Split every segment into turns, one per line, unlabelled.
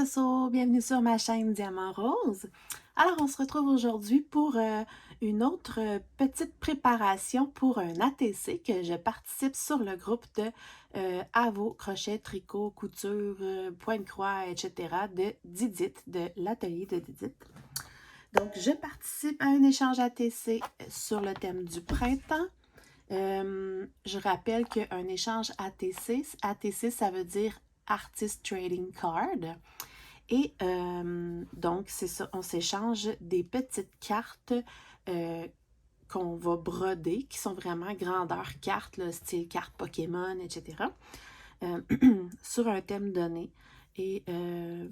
Soso, bienvenue sur ma chaîne Diamant Rose. Alors, on se retrouve aujourd'hui pour une autre petite préparation pour un ATC que je participe sur le groupe de Avo, crochet, tricot, couture, pointe-croix, etc. de Didit, de l'atelier de Didit. Donc, je participe à un échange ATC sur le thème du printemps. Je rappelle qu'un échange ATC, ça veut dire Artist Trading Card. Et donc, c'est ça, on s'échange des petites cartes qu'on va broder, qui sont vraiment grandeur cartes, là, style carte Pokémon, etc., sur un thème donné. Et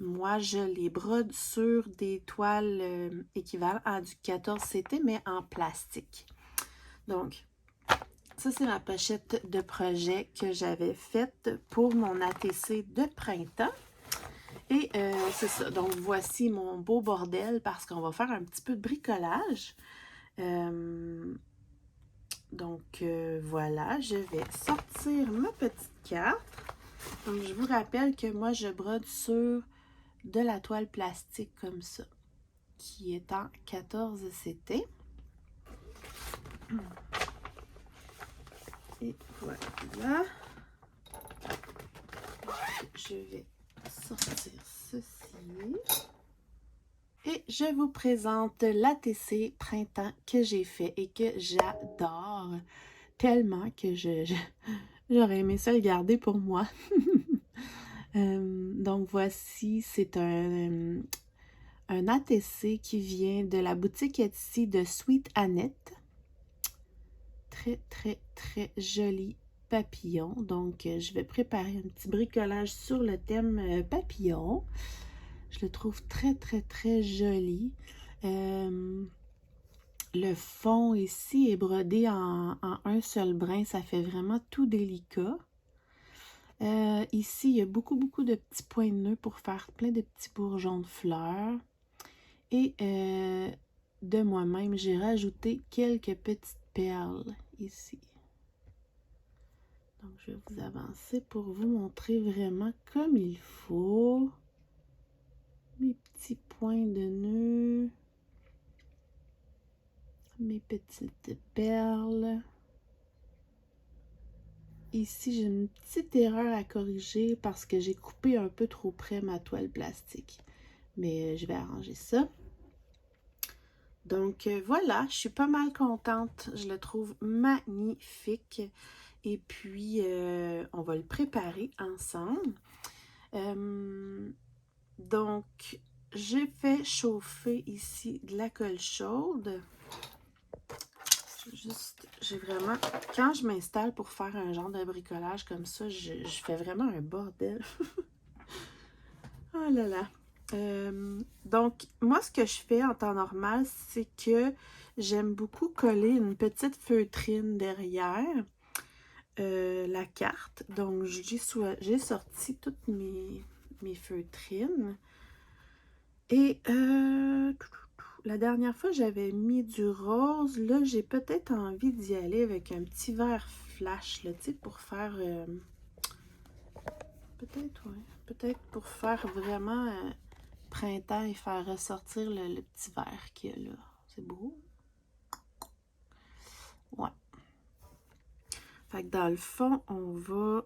moi, je les brode sur des toiles équivalentes à du 14 CT, mais en plastique. Donc, ça, c'est ma pochette de projet que j'avais faite pour mon ATC de printemps. Et c'est ça. Donc, voici mon beau bordel parce qu'on va faire un petit peu de bricolage. Voilà, je vais sortir ma petite carte. Donc, je vous rappelle que moi, je brode sur de la toile plastique comme ça, qui est en 14 CT. Et voilà. Je vais sortir ceci. Et je vous présente l'ATC printemps que j'ai fait et que j'adore tellement que j'aurais aimé ça le garder pour moi. Donc voici, c'est un ATC qui vient de la boutique Etsy de Sweet Annette. Très, très, très joli papillon. Donc, je vais préparer un petit bricolage sur le thème papillon. Je le trouve très, très, très joli. Le fond ici est brodé en un seul brin. Ça fait vraiment tout délicat. Ici, il y a beaucoup, beaucoup de petits points de nœuds pour faire plein de petits bourgeons de fleurs. Et de moi-même, j'ai rajouté quelques petites perles ici. Donc, je vais vous avancer pour vous montrer vraiment comme il faut. Mes petits points de nœuds. Mes petites perles. Ici, j'ai une petite erreur à corriger parce que j'ai coupé un peu trop près ma toile plastique. Mais je vais arranger ça. Donc, voilà, je suis pas mal contente. Je le trouve magnifique. Et puis, on va le préparer ensemble. Donc, j'ai fait chauffer ici de la colle chaude. J'ai vraiment... Quand je m'installe pour faire un genre de bricolage comme ça, je fais vraiment un bordel. Oh là là. Donc, moi, ce que je fais en temps normal, c'est que j'aime beaucoup coller une petite feutrine derrière la carte. Donc, j'ai sorti toutes mes feutrines. Et la dernière fois, j'avais mis du rose. Là, j'ai peut-être envie d'y aller avec un petit vert flash, là, tu sais, pour faire... peut-être, ouais. Peut-être pour faire vraiment printemps et faire ressortir le petit vert qu'il y a là. C'est beau. Ouais. Fait que dans le fond, on va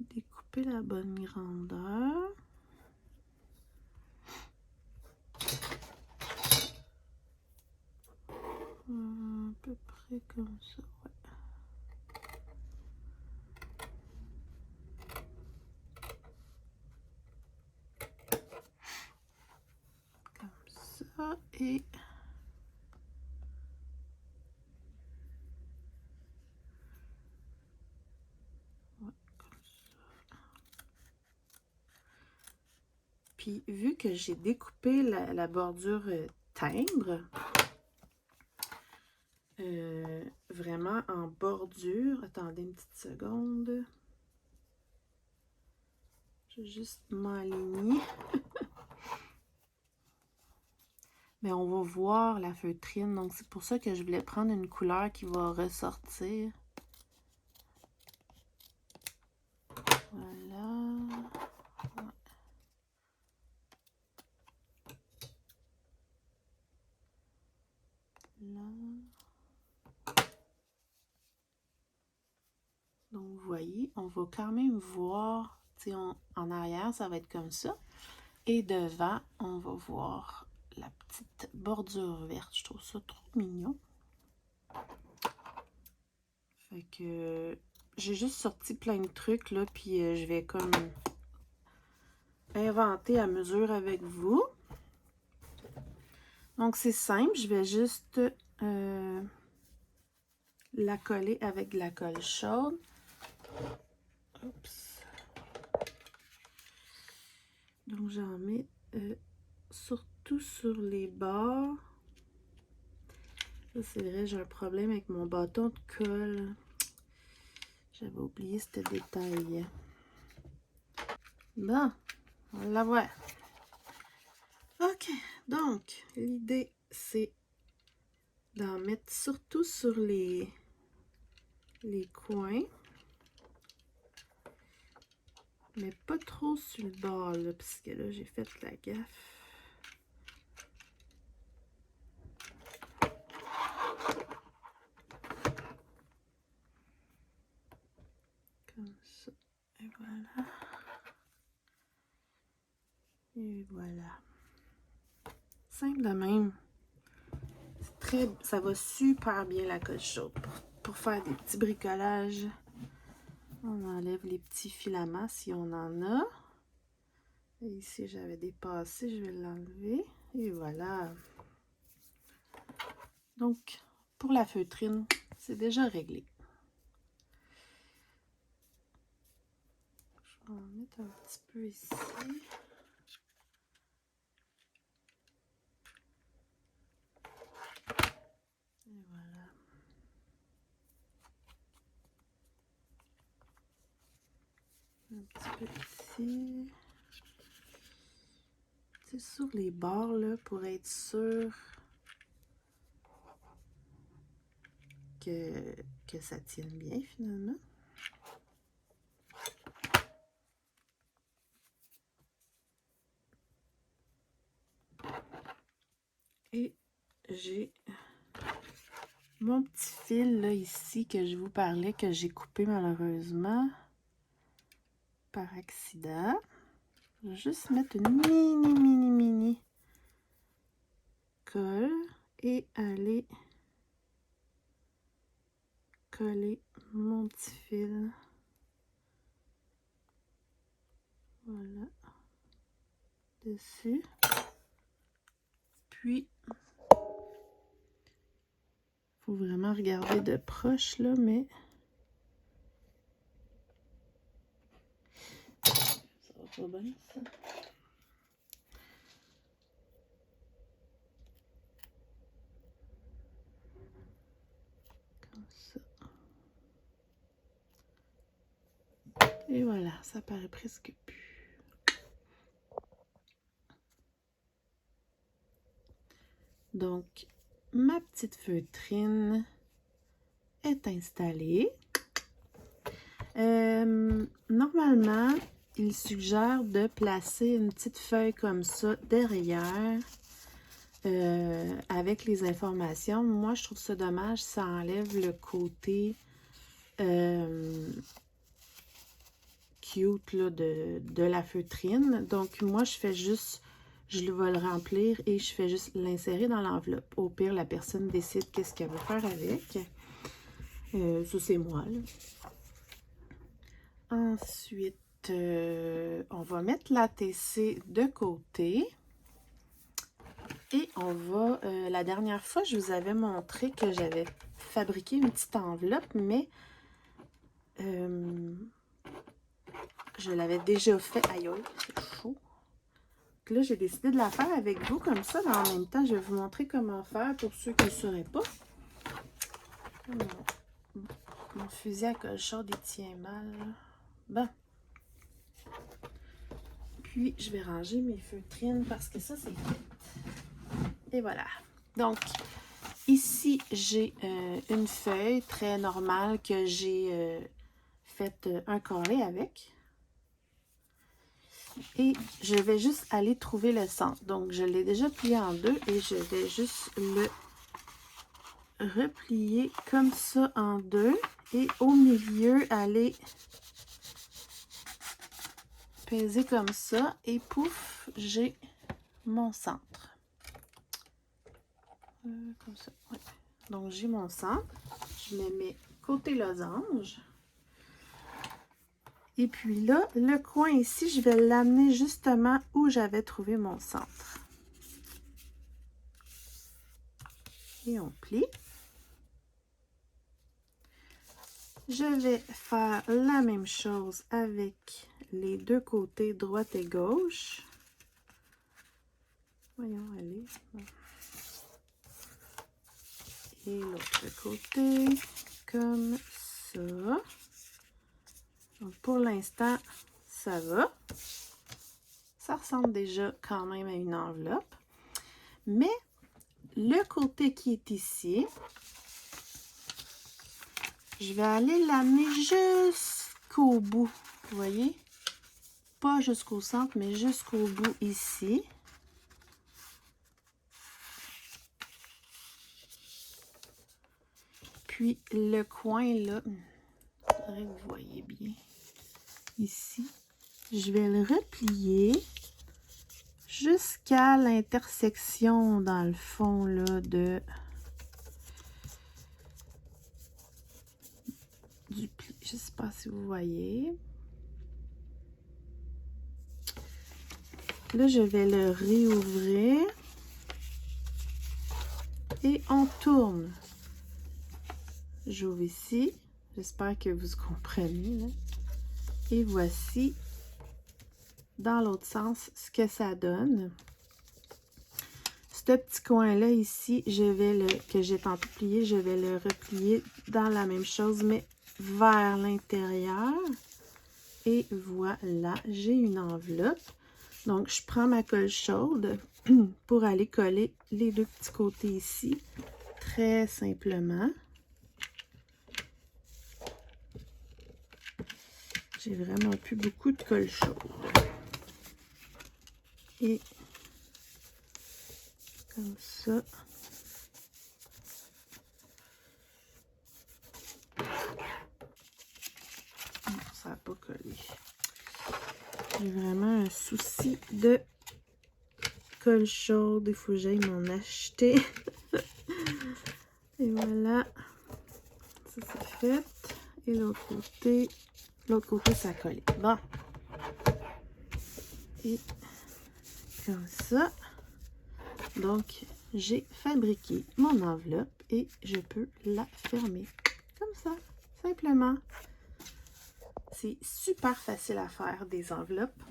découper la bonne grandeur. À peu près comme ça, ouais. Comme ça, et... ouais, comme ça. Puis, vu que j'ai découpé la bordure timbre, vraiment en bordure, attendez une petite seconde. Je vais juste m'aligner. Mais on va voir la feutrine, donc c'est pour ça que je voulais prendre une couleur qui va ressortir. Voilà. Là. Donc, vous voyez, on va quand même voir, tu sais, en arrière, ça va être comme ça. Et devant, on va voir la petite bordure verte. Je trouve ça trop mignon. Fait que j'ai juste sorti plein de trucs, là, puis je vais comme inventer à mesure avec vous. Donc, c'est simple. Je vais juste la coller avec de la colle chaude. Oups. Donc, j'en mets surtout sur les bords. Ça, c'est vrai, j'ai un problème avec mon bâton de colle. J'avais oublié ce détail. Bon, on va l'avoir. OK, donc, l'idée, c'est d'en mettre surtout sur les coins. Mais pas trop sur le bord, là, parce que là, j'ai fait la gaffe. Comme ça. Et voilà. Et voilà. Simple de même. Ça va super bien la colle chaude. Pour faire des petits bricolages, on enlève les petits filaments si on en a. Et ici, j'avais dépassé, je vais l'enlever. Et voilà. Donc, pour la feutrine, c'est déjà réglé. Je vais en mettre un petit peu ici. Et voilà. Un petit peu ici. C'est sur les bords, là, pour être sûr que ça tienne bien, finalement. Et j'ai mon petit fil, là, ici, que je vous parlais, que j'ai coupé malheureusement par accident. Je vais juste mettre une mini colle et aller coller mon petit fil. Voilà. Dessus. Puis, faut vraiment regarder de proche, là, mais ça va pas bien, ça. Comme ça. Et voilà, ça paraît presque plus. Donc, ma petite feutrine est installée. Normalement, il suggère de placer une petite feuille comme ça derrière avec les informations. Moi, je trouve ça dommage, ça enlève le côté cute là, de la feutrine. Donc, moi, je fais juste, je vais le remplir et je fais juste l'insérer dans l'enveloppe. Au pire, la personne décide qu'est-ce qu'elle veut faire avec. Ça, c'est moi, là. Ensuite, on va mettre l'ATC de côté. Et on va, la dernière fois, je vous avais montré que j'avais fabriqué une petite enveloppe, mais je l'avais déjà fait. Aïe, aïe, c'est chaud. Donc là, j'ai décidé de la faire avec vous comme ça, mais en même temps, je vais vous montrer comment faire pour ceux qui ne sauraient pas. Mon fusil à colle chaude, il tient mal. Bon. Puis, je vais ranger mes feutrines parce que ça, c'est fait. Et voilà. Donc, ici, j'ai une feuille très normale que j'ai fait un carré avec. Et je vais juste aller trouver le centre. Donc, je l'ai déjà plié en deux et je vais juste le replier comme ça en deux et au milieu, aller peser comme ça et pouf, j'ai mon centre. Comme ça, ouais. Donc, j'ai mon centre. Je me mets côté losange. Et puis là, le coin ici, je vais l'amener justement où j'avais trouvé mon centre. Et on plie. Je vais faire la même chose avec les deux côtés, droite et gauche. Voyons, allez. Et l'autre côté, comme ça. Donc, pour l'instant, ça va. Ça ressemble déjà quand même à une enveloppe. Mais le côté qui est ici, je vais aller l'amener jusqu'au bout. Vous voyez? Pas jusqu'au centre, mais jusqu'au bout ici. Puis le coin là, faudrait que vous voyez bien. Ici, je vais le replier jusqu'à l'intersection dans le fond là du pli. Je ne sais pas si vous voyez. Là, je vais le réouvrir et on tourne. J'ouvre ici. J'espère que vous comprenez. Là. Et voici dans l'autre sens ce que ça donne. Ce petit coin-là ici, que j'ai tantôt plié, je vais le replier dans la même chose, mais vers l'intérieur. Et voilà, j'ai une enveloppe. Donc, je prends ma colle chaude pour aller coller les deux petits côtés ici, très simplement. J'ai vraiment plus beaucoup de colle chaude. Et comme ça. Non, ça n'a pas collé. J'ai vraiment un souci de colle chaude. Il faut que j'aille m'en acheter. Et voilà. Ça, c'est fait. Et l'autre côté, ça a collé. Bon. Et comme ça. Donc, j'ai fabriqué mon enveloppe et je peux la fermer comme ça, simplement. C'est super facile à faire des enveloppes.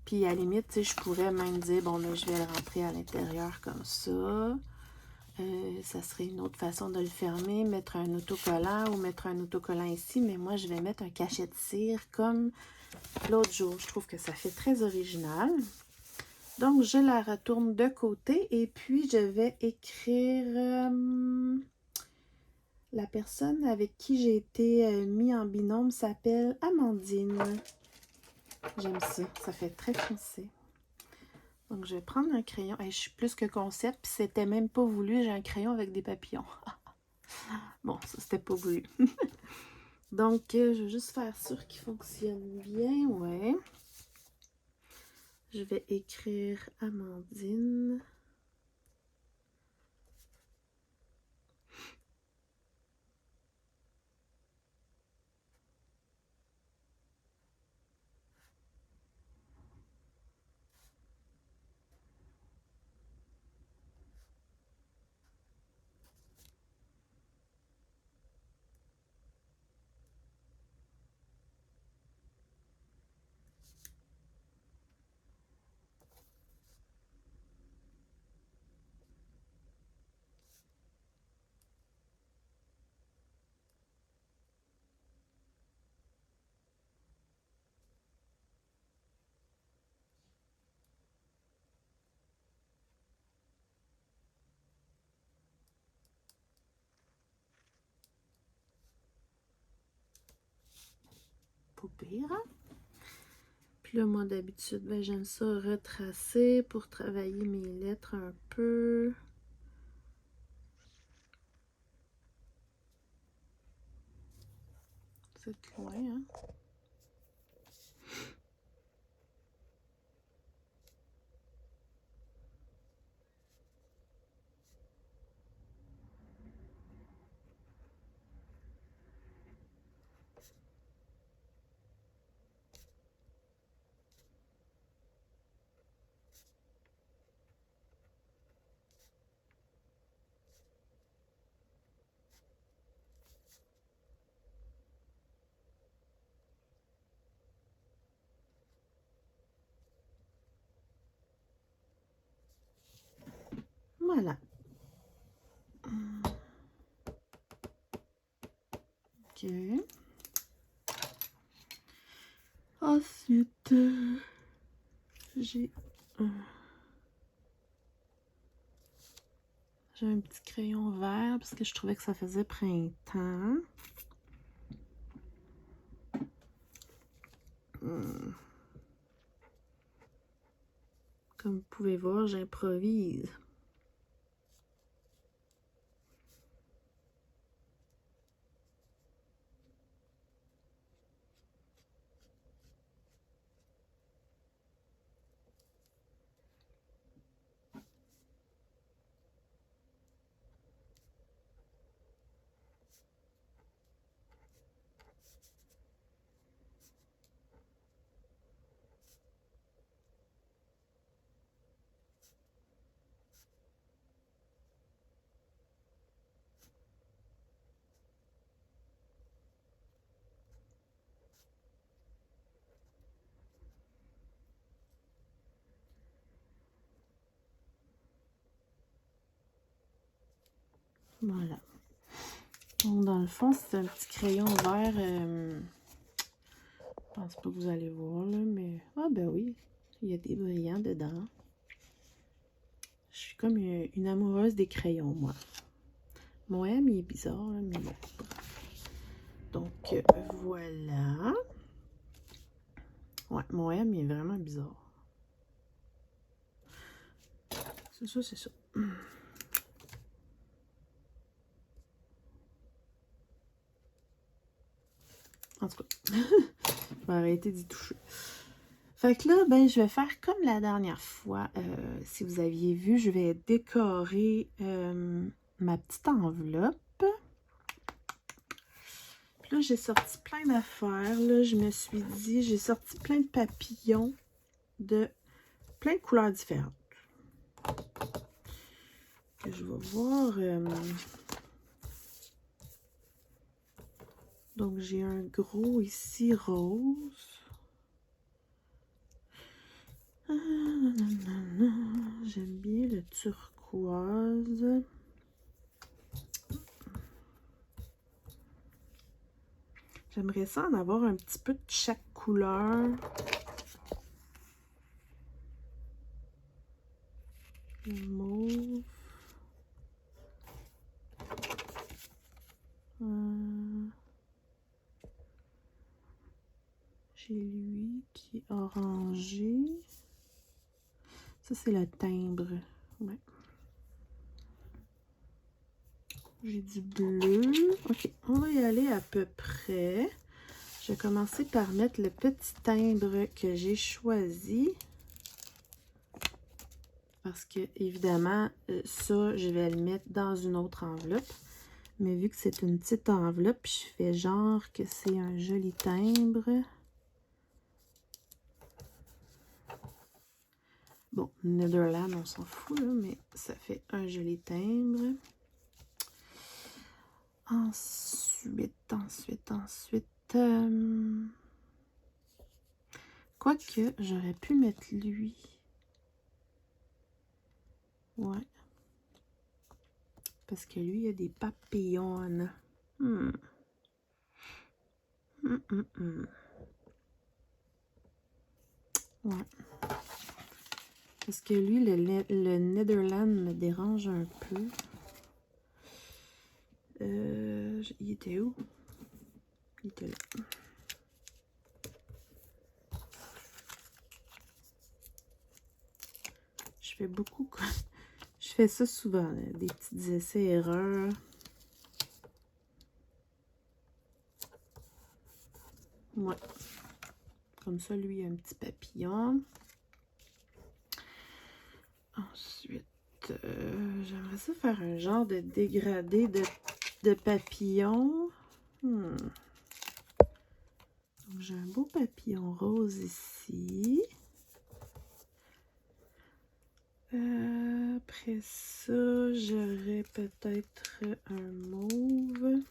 Puis à la limite, je pourrais même dire, bon, là, je vais le rentrer à l'intérieur comme ça. Ça serait une autre façon de le fermer, mettre un autocollant ou mettre un autocollant ici. Mais moi, je vais mettre un cachet de cire comme l'autre jour. Je trouve que ça fait très original. Donc, je la retourne de côté et puis je vais écrire la personne avec qui j'ai été mis en binôme s'appelle Amandine. J'aime ça, ça fait très foncé. Donc, je vais prendre un crayon. Hey, je suis plus que concept, puis c'était même pas voulu. J'ai un crayon avec des papillons. Bon, ça, c'était pas voulu. Donc, je vais juste faire sûr qu'il fonctionne bien. Ouais. Je vais écrire Amandine. Pas pire, hein? Puis là, moi, d'habitude, ben, j'aime ça retracer pour travailler mes lettres un peu. C'est loin, hein? Voilà. OK. Ensuite, j'ai un petit crayon vert parce que je trouvais que ça faisait printemps. Comme vous pouvez voir, j'improvise. Voilà. Donc, dans le fond, c'est un petit crayon vert. Je pense pas que vous allez voir, là, mais... Ah, ben oui, il y a des brillants dedans. Je suis comme une amoureuse des crayons, moi. Mon M, il est bizarre, là, mais bon. Donc, voilà. Ouais, mon M, il est vraiment bizarre. C'est ça, c'est ça. En tout cas, je vais arrêter d'y toucher. Fait que là, ben, je vais faire comme la dernière fois. Si vous aviez vu, je vais décorer ma petite enveloppe. Puis là, j'ai sorti plein d'affaires. Là, je me suis dit, j'ai sorti plein de papillons de plein de couleurs différentes. Que je vais voir. Donc, j'ai un gros ici rose. J'aime bien le turquoise. J'aimerais ça en avoir un petit peu de chaque couleur. Le mauve. J'ai lui qui est orangé. Ça, c'est le timbre. Ouais. J'ai du bleu. Ok, on va y aller à peu près. Je vais commencer par mettre le petit timbre que j'ai choisi. Parce que, évidemment, ça, je vais le mettre dans une autre enveloppe. Mais vu que c'est une petite enveloppe, je fais genre que c'est un joli timbre. Bon, Netherland, on s'en fout, là, mais ça fait un joli timbre. Ensuite. Quoique, j'aurais pu mettre lui. Ouais. Parce que lui, il a des papillons. Ouais. Parce que lui, le Netherland me dérange un peu. Il était où? Il était là. fais beaucoup... Je fais ça souvent, là, des petits essais-erreurs. Ouais. Comme ça, lui, il a un petit papillon. Ensuite, j'aimerais ça faire un genre de dégradé de papillon. Donc, j'ai un beau papillon rose ici. Après ça, j'aurais peut-être un mauve.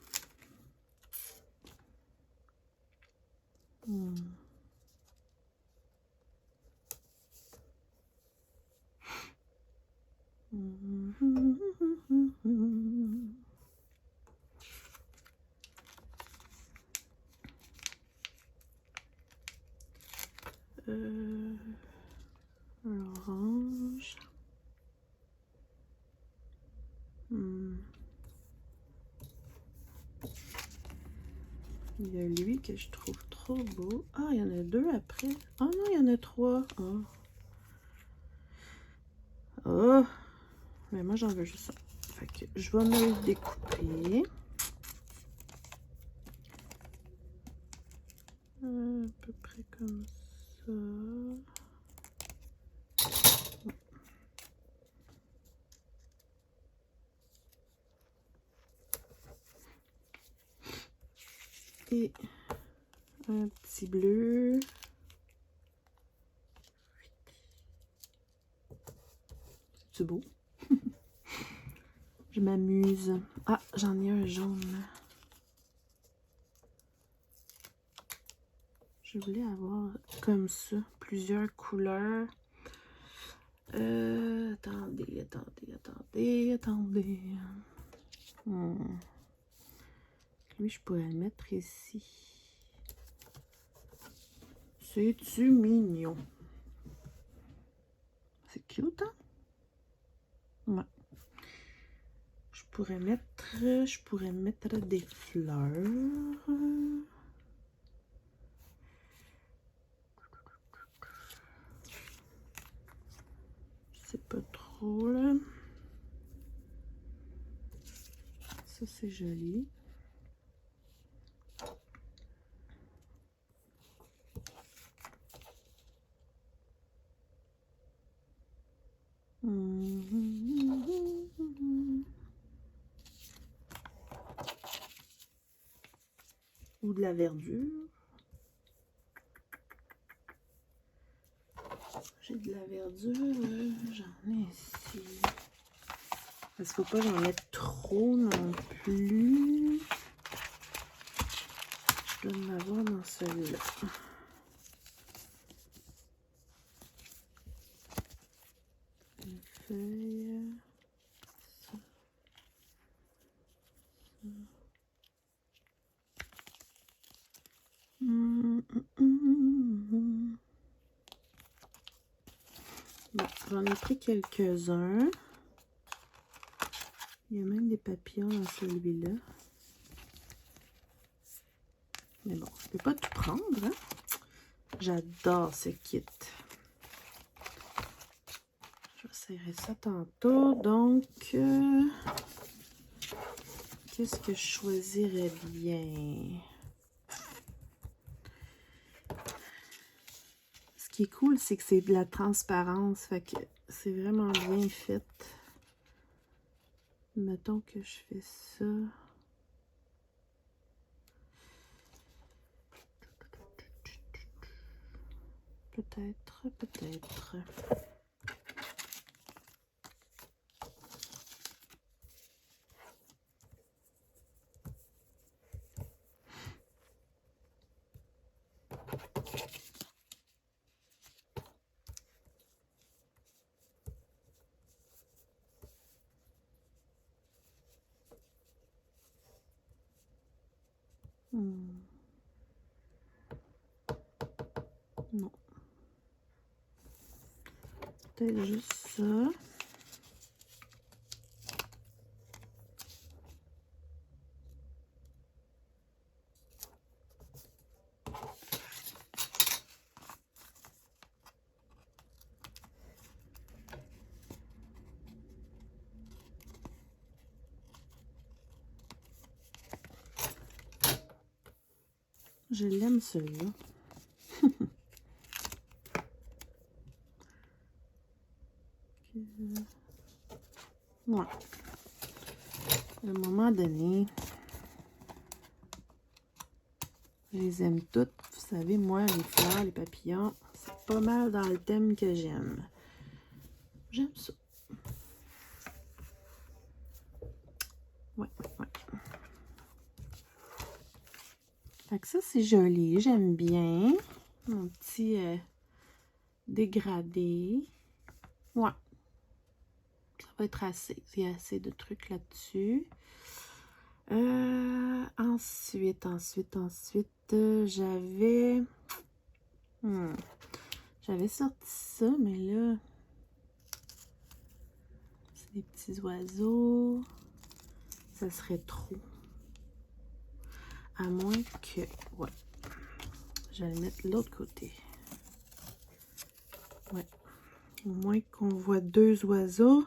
L'orange. Il y a lui que je trouve trop beau. Ah, il y en a deux après. Ah non, il y en a trois. Oh. Oh. Mais moi, j'en veux juste ça. Fait que je vais me le découper. À peu près comme ça. Et un petit bleu. C'est beau. Je m'amuse. Ah, j'en ai un jaune. Je voulais avoir comme ça, plusieurs couleurs. Attendez. Lui, je pourrais le mettre ici. C'est-tu mignon? C'est cute, hein? Ouais. Je pourrais mettre des fleurs. Je sais pas trop, là. Ça, c'est joli. Ou de la verdure. J'ai de la verdure, j'en ai ici. Parce qu'il ne faut pas j'en mette trop non plus. Je dois en avoir dans celui-là. Une feuille. Ça. Bon, j'en ai pris quelques-uns. Il y a même des papillons dans celui-là. Mais bon, je ne peux pas tout prendre, hein? J'adore ce kit. Je vais serrer ça tantôt. Donc, qu'est-ce que je choisirais bien? Ce qui est cool, c'est que c'est de la transparence. Fait que c'est vraiment bien fait. Mettons que je fais ça. Peut-être. Non. Peut-être juste ça. Je l'aime celui-là. Ouais. À un moment donné, je les aime toutes. Vous savez, moi, les fleurs, les papillons, c'est pas mal dans le thème que j'aime. J'aime ça. Ouais. Fait que ça, c'est joli. J'aime bien. Mon petit dégradé. Ouais. Ça va être assez. Il y a assez de trucs là-dessus. Ensuite, j'avais... J'avais sorti ça, mais là... C'est des petits oiseaux. Ça serait trop. À moins que... Ouais. Je vais le mettre de l'autre côté. Ouais. Au moins qu'on voit deux oiseaux.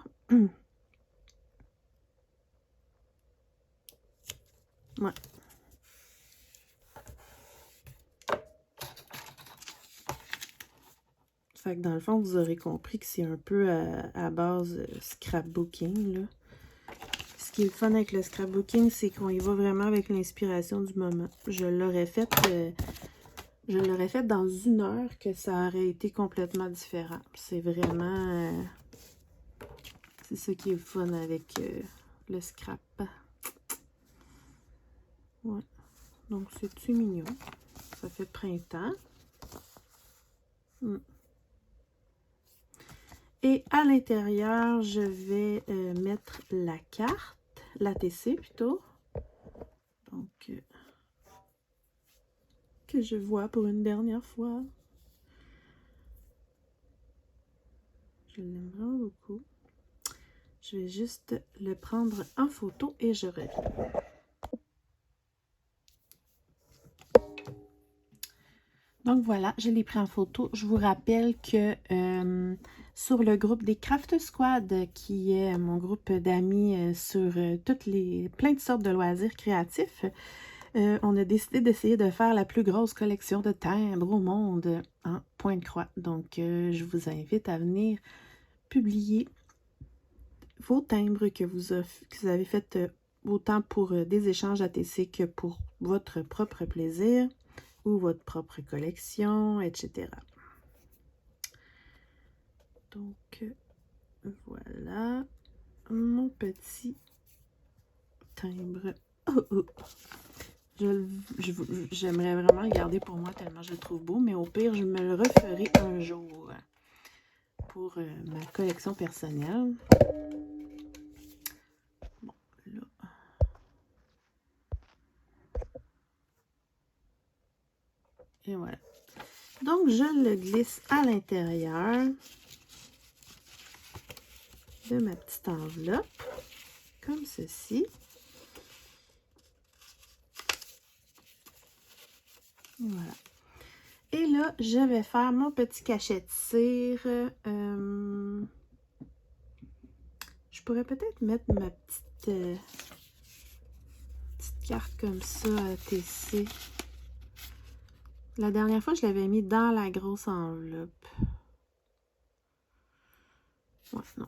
Ouais. Fait que dans le fond, vous aurez compris que c'est un peu à base scrapbooking, là. Ce qui est le fun avec le scrapbooking, c'est qu'on y va vraiment avec l'inspiration du moment. Je l'aurais fait dans 1 heure que ça aurait été complètement différent. C'est vraiment... c'est ça qui est le fun avec le scrap. Ouais. Donc, c'est-tu mignon? Ça fait printemps. Et à l'intérieur, je vais mettre la carte, l'ATC plutôt. Donc, que je vois pour une dernière fois. Je l'aime vraiment beaucoup. Je vais juste le prendre en photo et je reviens. Donc voilà, je l'ai pris en photo. Je vous rappelle que sur le groupe des Craft Squad, qui est mon groupe d'amis sur plein de sortes de loisirs créatifs, on a décidé d'essayer de faire la plus grosse collection de timbres au monde en Pointe-Croix. Donc, je vous invite à venir publier vos timbres que vous avez fait autant pour des échanges ATC que pour votre propre plaisir ou votre propre collection, etc. Donc, voilà mon petit timbre. J'aimerais vraiment le garder pour moi tellement je le trouve beau, mais au pire, je me le referai un jour pour ma collection personnelle. Bon, là. Et voilà. Donc, je le glisse à l'intérieur de ma petite enveloppe, comme ceci. Voilà. Et là, je vais faire mon petit cachet de cire. Je pourrais peut-être mettre ma petite carte comme ça à TC. La dernière fois, je l'avais mis dans la grosse enveloppe. Ouais, non.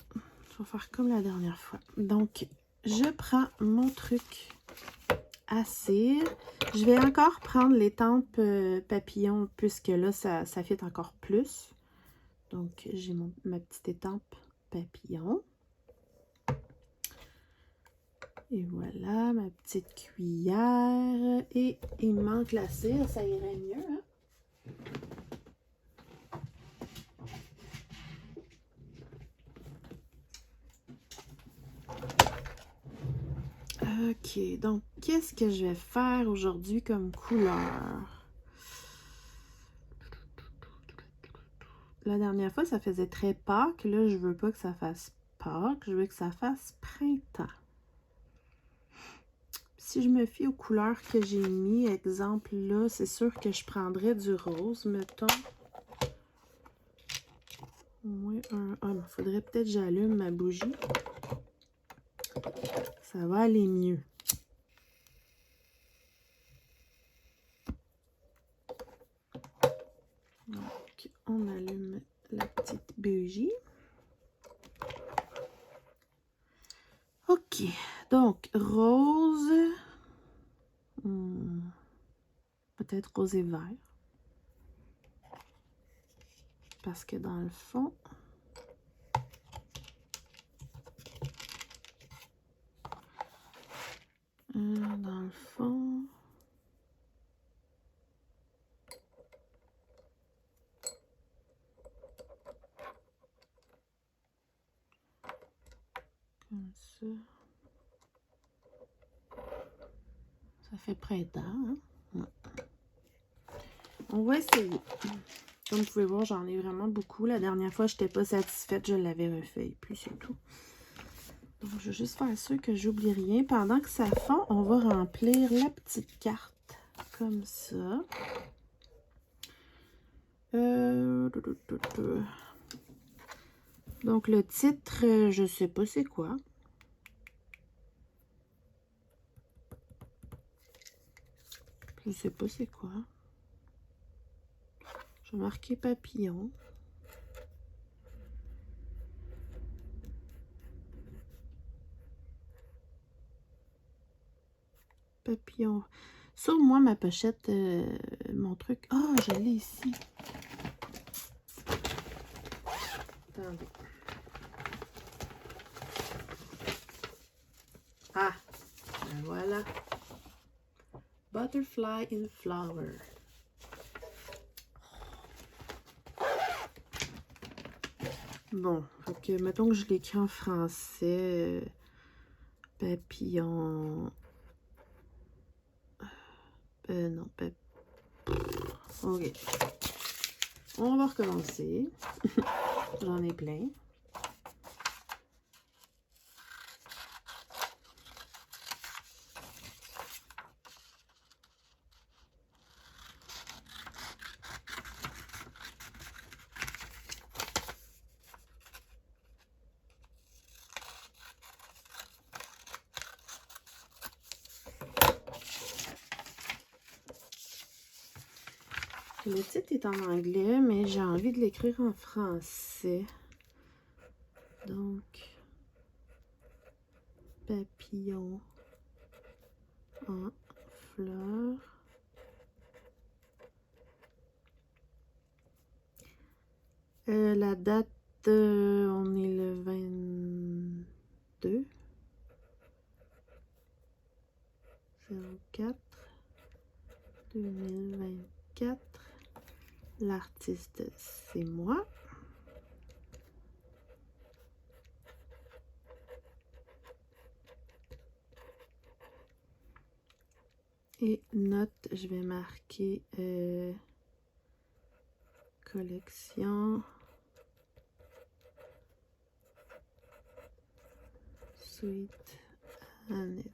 Je vais faire comme la dernière fois. Donc, je prends mon truc à cire. Je vais encore prendre l'étampe papillon, puisque là, ça fit encore plus. Donc, j'ai ma petite étampe papillon. Et voilà, ma petite cuillère. Et il me manque la cire, ça irait mieux, hein? Ok, donc qu'est-ce que je vais faire aujourd'hui comme couleur? La dernière fois, ça faisait très Pâques. Là, je veux pas que ça fasse Pâques. Je veux que ça fasse printemps. Si je me fie aux couleurs que j'ai mis, exemple là, c'est sûr que je prendrais du rose, mettons. Au moins un... Ah, il faudrait peut-être que j'allume ma bougie. Ça va aller mieux. on allume la petite bougie. OK, donc rose, peut-être rose et vert, parce que dans le fond, comme ça, ça fait printemps, hein? Ouais. On va essayer. Comme vous pouvez voir, j'en ai vraiment beaucoup. La dernière fois, je n'étais pas satisfaite, je l'avais refait, et puis c'est tout. Donc, je vais juste faire sûr que j'oublie rien. Pendant que ça fond, on va remplir la petite carte comme ça. Donc, le titre, je sais pas c'est quoi. Je sais pas c'est quoi. Je vais marquer papillon. Papillon. Sur moi, ma pochette, mon truc. Ah, oh, je l'ai ici. Attendez. Ah, ben voilà. Butterfly in flower. Bon, donc mettons que je l'écris en français. Papillon. Non, ok. On va recommencer. J'en ai plein. Le titre est en anglais, mais j'ai envie de l'écrire en français. Donc, papillon en fleurs. La date, on est le 22 04 2024. L'artiste, c'est moi. Et note, je vais marquer collection Sweet Annette.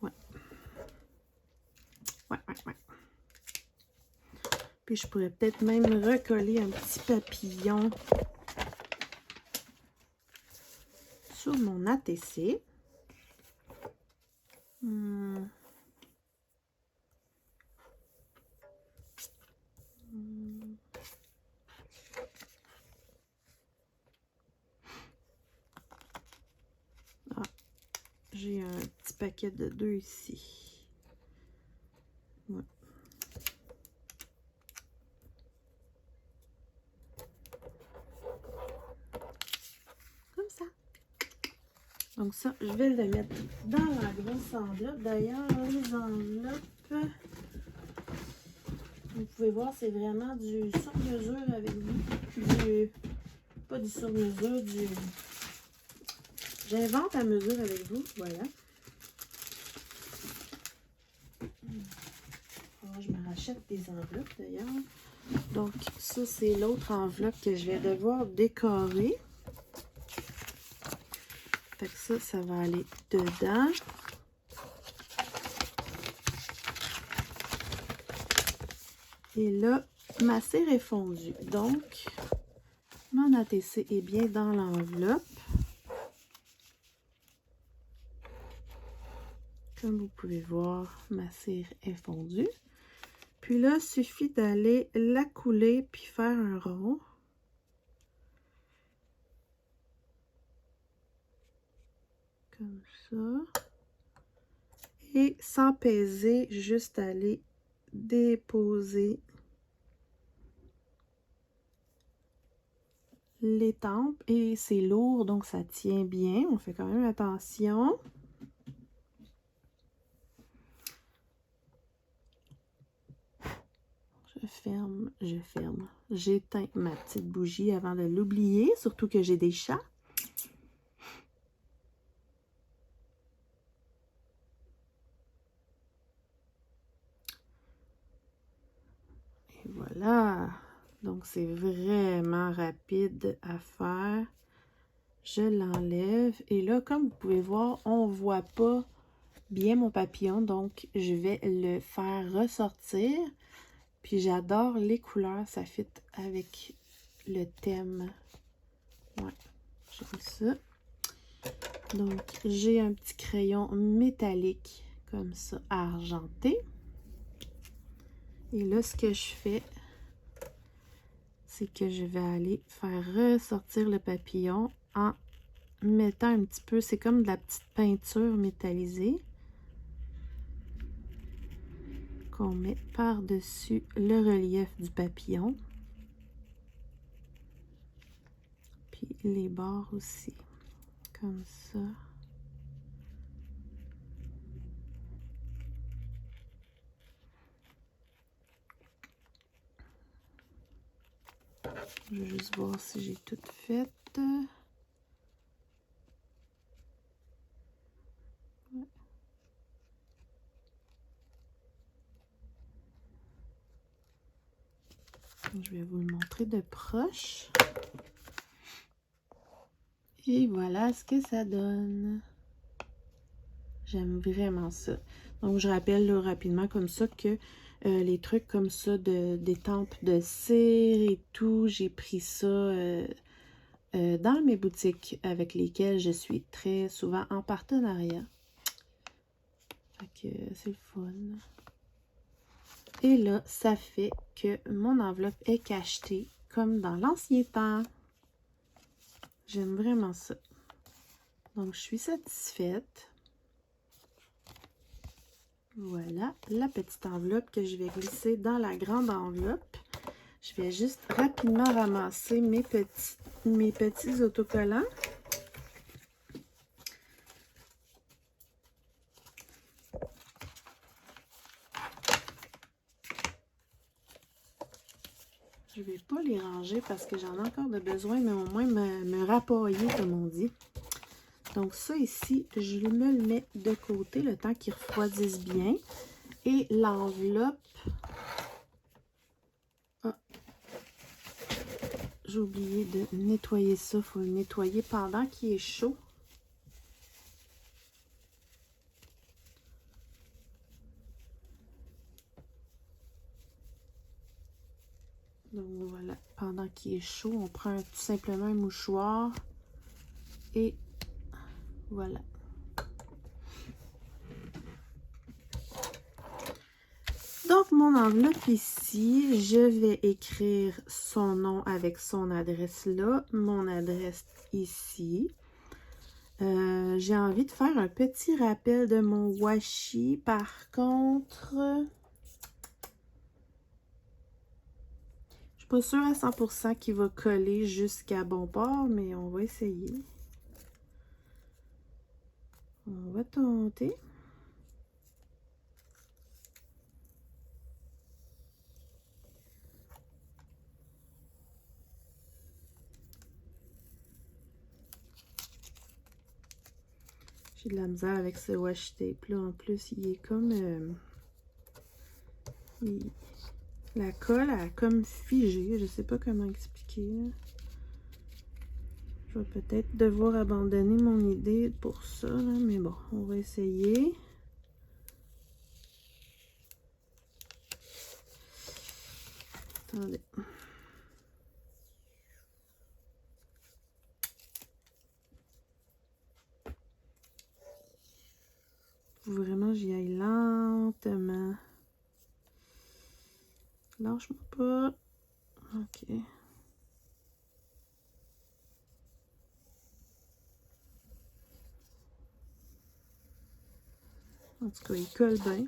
Ouais. Puis je pourrais peut-être même recoller un petit papillon sur mon ATC. Ah, j'ai un petit paquet de 2 ici. Ouais. Comme ça. Donc ça, je vais le mettre dans la grosse enveloppe. D'ailleurs, les enveloppes, vous pouvez voir, c'est vraiment du sur-mesure avec vous. Pas du sur-mesure, du... J'invente à mesure avec vous, voilà. Alors, je me rachète des enveloppes d'ailleurs. Donc ça, c'est l'autre enveloppe que je vais devoir décorer. Fait que ça va aller dedans. Et là, ma cire est fondue. Donc, mon ATC est bien dans l'enveloppe. Comme vous pouvez voir, ma cire est fondue. Puis là, il suffit d'aller la couler puis faire un rond. Comme ça. Et sans peser, juste aller déposer les tempes. Et c'est lourd, donc ça tient bien. On fait quand même attention. Je ferme. J'éteins ma petite bougie avant de l'oublier, surtout que j'ai des chats. Et voilà. Donc, c'est vraiment rapide à faire. Je l'enlève. Et là, comme vous pouvez voir, on ne voit pas bien mon papillon. Donc, je vais le faire ressortir. Puis, j'adore les couleurs. Ça fit avec le thème. Ouais, j'aime ça. Donc, j'ai un petit crayon métallique comme ça, argenté. Et là, ce que je fais, c'est que je vais aller faire ressortir le papillon en mettant un petit peu, c'est comme de la petite peinture métallisée qu'on met par-dessus le relief du papillon. Puis les bords aussi, comme ça. Je vais juste voir si j'ai tout fait. Je vais vous le montrer de proche. Et voilà ce que ça donne. J'aime vraiment ça. Donc, je rappelle là, rapidement comme ça que les trucs comme ça, des tempes de cire et tout, j'ai pris ça dans mes boutiques avec lesquelles je suis très souvent en partenariat. Fait que c'est le fun. Et là, ça fait que mon enveloppe est cachetée comme dans l'ancien temps. J'aime vraiment ça. Donc, je suis satisfaite. Voilà, la petite enveloppe que je vais glisser dans la grande enveloppe. Je vais juste rapidement ramasser mes petits autocollants. Je ne vais pas les ranger parce que j'en ai encore de besoin, mais au moins me rapailler, comme on dit. Donc ça ici, je me le mets de côté le temps qu'il refroidisse bien. Et l'enveloppe... Ah, j'ai oublié de nettoyer ça. Il faut le nettoyer pendant qu'il est chaud. Donc voilà, pendant qu'il est chaud, on prend tout simplement un mouchoir et voilà. Donc mon enveloppe ici, je vais écrire son nom avec son adresse là, mon adresse ici. J'ai envie de faire un petit rappel de mon washi. Par contre, je suis pas sûre à 100% qu'il va coller jusqu'à bon port, mais on va essayer. On va tenter. J'ai de la misère avec ce washi tape là. En plus, il est comme... la colle a comme figé. Je sais pas comment expliquer. Là. Je vais peut-être devoir abandonner mon idée pour ça. Là, mais bon, on va essayer. Attendez. Faut vraiment j'y aille lentement. Lâche-moi pas. OK. En tout cas, il colle bien.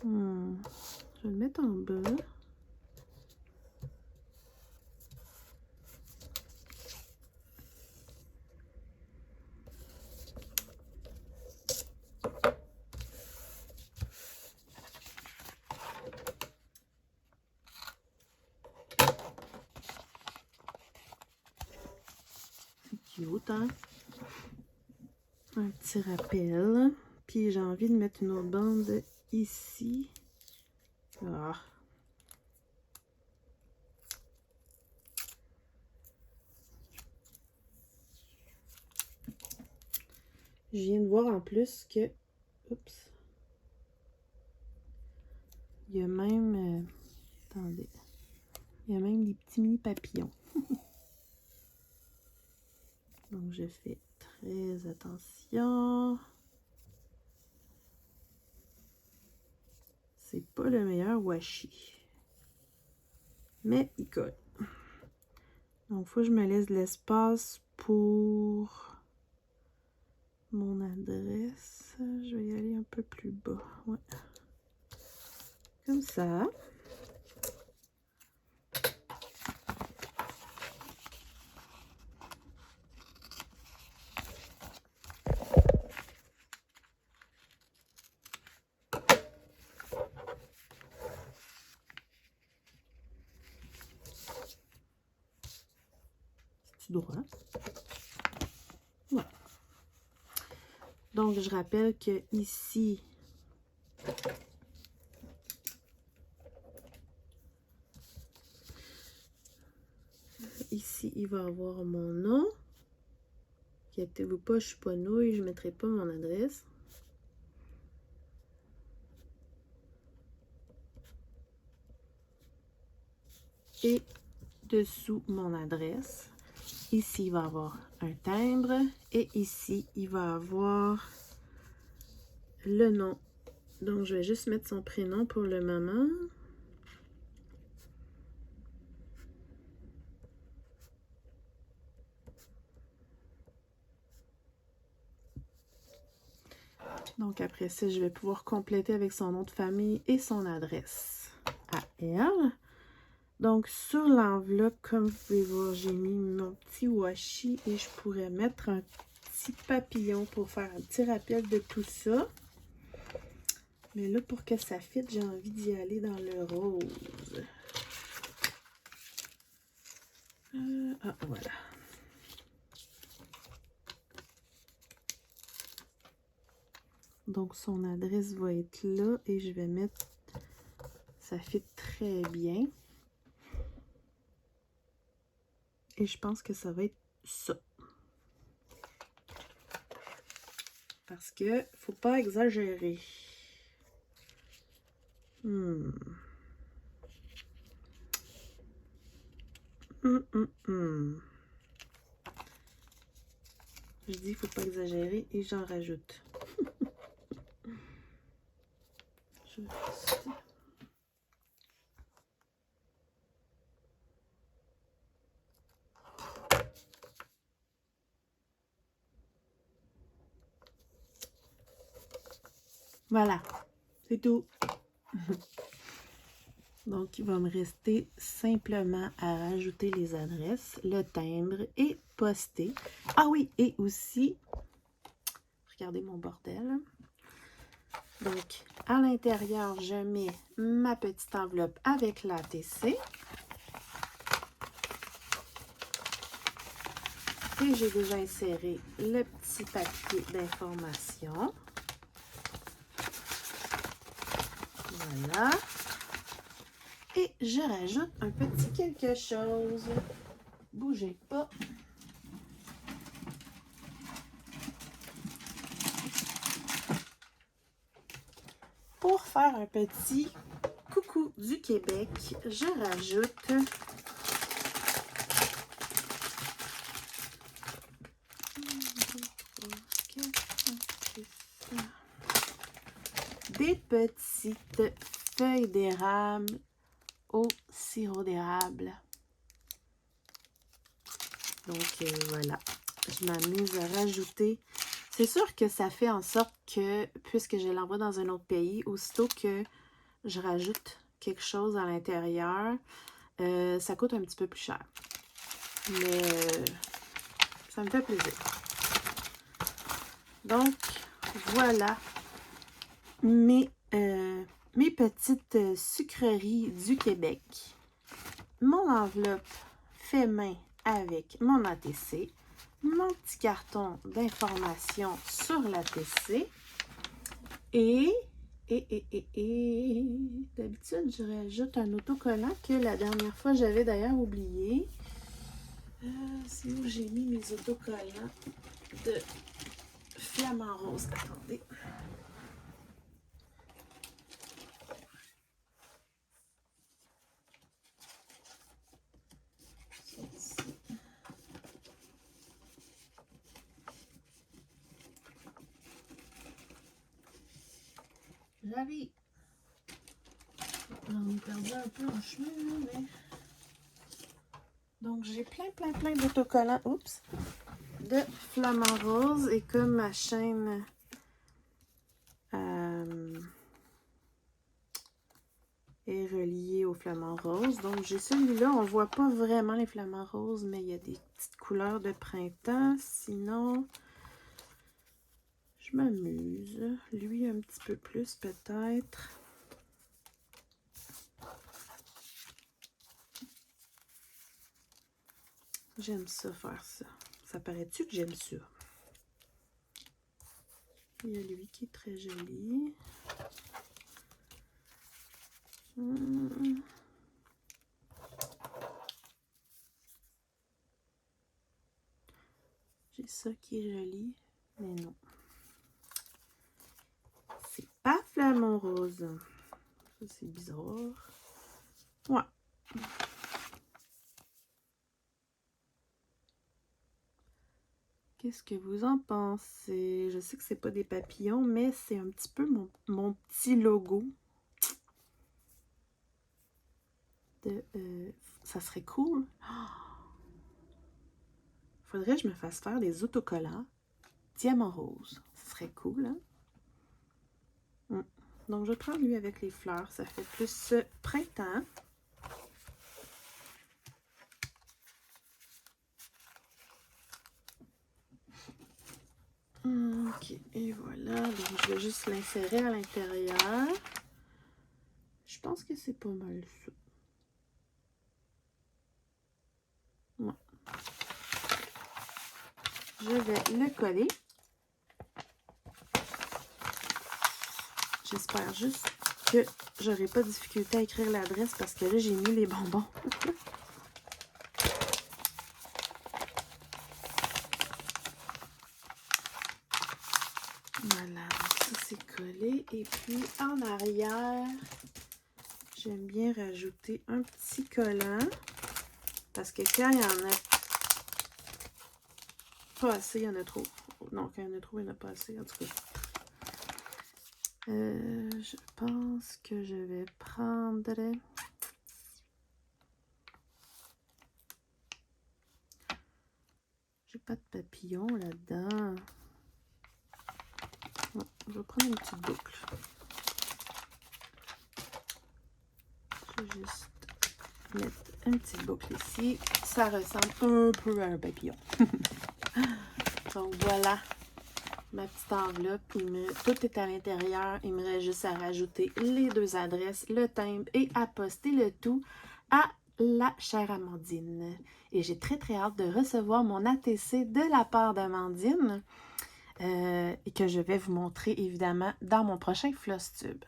Je vais le mettre en bas. Cute, hein? Un petit rappel. Puis j'ai envie de mettre une autre bande ici. Ah. Je viens de voir en plus que... Oups. Il y a même... attendez. Il y a même des petits mini papillons. Donc je fais très attention. C'est pas le meilleur washi. Mais il colle. Donc il faut que je me laisse de l'espace pour mon adresse. Je vais y aller un peu plus bas. Ouais. Comme ça. Droit. Voilà. Donc, je rappelle que ici, il va avoir mon nom. Inquiétez-vous pas, je suis pas nouille, je ne mettrai pas mon adresse. Et dessous mon adresse. Ici, il va avoir un timbre et ici, il va avoir le nom. Donc, je vais juste mettre son prénom pour le moment. Donc, après ça, je vais pouvoir compléter avec son nom de famille et son adresse à elle. Donc, sur l'enveloppe, comme vous pouvez voir, j'ai mis mon petit washi et je pourrais mettre un petit papillon pour faire un petit rappel de tout ça. Mais là, pour que ça fitte, j'ai envie d'y aller dans le rose. Voilà. Donc, son adresse va être là et je vais mettre... Ça fit très bien. Et je pense que ça va être ça. Parce que faut pas exagérer. Je dis faut pas exagérer et j'en rajoute. Je fais ça. Voilà, c'est tout. Donc, il va me rester simplement à rajouter les adresses, le timbre et poster. Ah oui, et aussi, regardez mon bordel. Donc, à l'intérieur, je mets ma petite enveloppe avec l'ATC. Et j'ai déjà inséré le petit papier d'information. Voilà. Et je rajoute un petit quelque chose. Bougez pas. Pour faire un petit coucou du Québec, je rajoute des petites feuilles d'érable au sirop d'érable. Donc, voilà. Je m'amuse à rajouter. C'est sûr que ça fait en sorte que, puisque je l'envoie dans un autre pays, aussitôt que je rajoute quelque chose à l'intérieur, ça coûte un petit peu plus cher. Mais ça me fait plaisir. Donc, voilà mes petites sucreries du Québec. Mon enveloppe fait main avec mon ATC. Mon petit carton d'information sur l'ATC. Et d'habitude, je rajoute un autocollant que la dernière fois, j'avais d'ailleurs oublié. C'est où j'ai mis mes autocollants de Flamant Rose. Attendez. J'avais... On est perdu un peu en chemin, là, mais... Donc, j'ai plein d'autocollants, oups, de Flamant Rose. Et comme ma chaîne est reliée au Flamant Rose, donc j'ai celui-là. On ne voit pas vraiment les Flamants Roses, mais il y a des petites couleurs de printemps. Sinon, je m'amuse. Lui, un petit peu plus, peut-être. J'aime ça, faire ça. Ça paraît-tu que j'aime ça? Il y a lui qui est très joli. J'ai ça qui est joli, mais non. C'est pas Flamant Rose. Ça, c'est bizarre. Ouais. Qu'est-ce que vous en pensez? Je sais que c'est pas des papillons, mais c'est un petit peu mon petit logo. Ça serait cool. Faudrait que je me fasse faire des autocollants diamant rose. Ça serait cool, hein? Donc, je prends lui avec les fleurs. Ça fait plus printemps. Ok, et voilà. Donc, je vais juste l'insérer à l'intérieur. Je pense que c'est pas mal ça. Ouais. Je vais le coller. J'espère juste que j'aurai pas de difficulté à écrire l'adresse parce que là, j'ai mis les bonbons. Voilà, donc ça c'est collé. Et puis en arrière, j'aime bien rajouter un petit collant. Parce que quand il y en a pas assez, il y en a trop. Non, quand il y en a trop, il n'y en a pas assez. En tout cas. Je pense que je vais prendre... J'ai pas de papillon là-dedans. Non, je vais prendre une petite boucle. Je vais juste mettre une petite boucle ici. Ça ressemble un peu à un papillon. Donc voilà. Ma petite enveloppe, tout est à l'intérieur. Il me reste juste à rajouter les 2 adresses, le timbre et à poster le tout à la chère Amandine. Et j'ai très hâte de recevoir mon ATC de la part d'Amandine et que je vais vous montrer évidemment dans mon prochain Flosstube.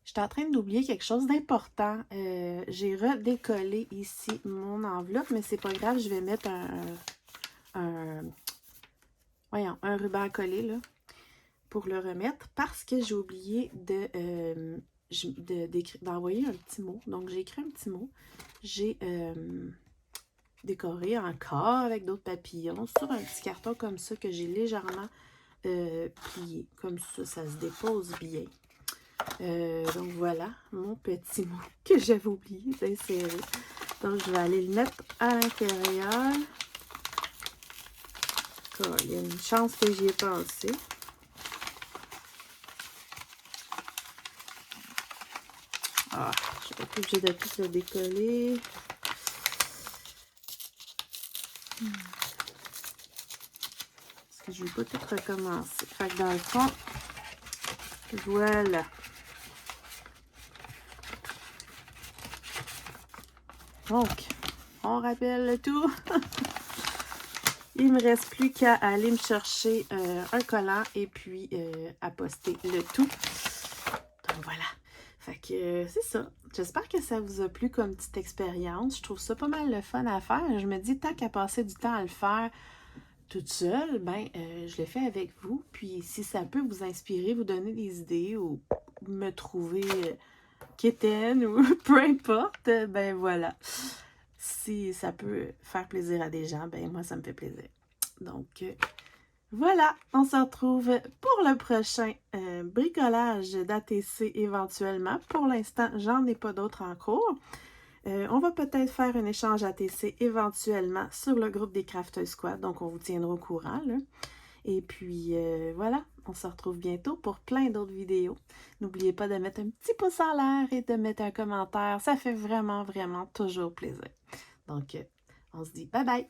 J'étais en train d'oublier quelque chose d'important. J'ai redécollé ici mon enveloppe, mais c'est pas grave, je vais mettre un ruban à coller là, pour le remettre parce que j'ai oublié d'envoyer un petit mot. Donc, j'ai écrit un petit mot. J'ai décoré encore avec d'autres papillons sur un petit carton comme ça que j'ai légèrement plié. Comme ça, ça se dépose bien. Donc voilà, mon petit mot que j'avais oublié d'insérer. Donc je vais aller le mettre à l'intérieur. Il y a une chance que j'y ai pensé. Ah, je vais être obligée de tout le décoller. Parce que je ne vais pas tout recommencer. Fait que dans le fond, voilà. Donc, on rappelle le tout. Il me reste plus qu'à aller me chercher un collant et puis à poster le tout. Donc voilà. Fait que c'est ça. J'espère que ça vous a plu comme petite expérience. Je trouve ça pas mal le fun à faire. Je me dis, tant qu'à passer du temps à le faire toute seule, ben je le fais avec vous. Puis si ça peut vous inspirer, vous donner des idées ou me trouver quétaine ou peu importe, ben voilà. Si ça peut faire plaisir à des gens, ben moi ça me fait plaisir. Donc voilà, on se retrouve pour le prochain bricolage d'ATC éventuellement. Pour l'instant, j'en ai pas d'autres en cours. On va peut-être faire un échange ATC éventuellement sur le groupe des Crafters Squad, donc on vous tiendra au courant, là. Et puis voilà, on se retrouve bientôt pour plein d'autres vidéos. N'oubliez pas de mettre un petit pouce en l'air et de mettre un commentaire. Ça fait vraiment, vraiment toujours plaisir. Donc, on se dit bye bye!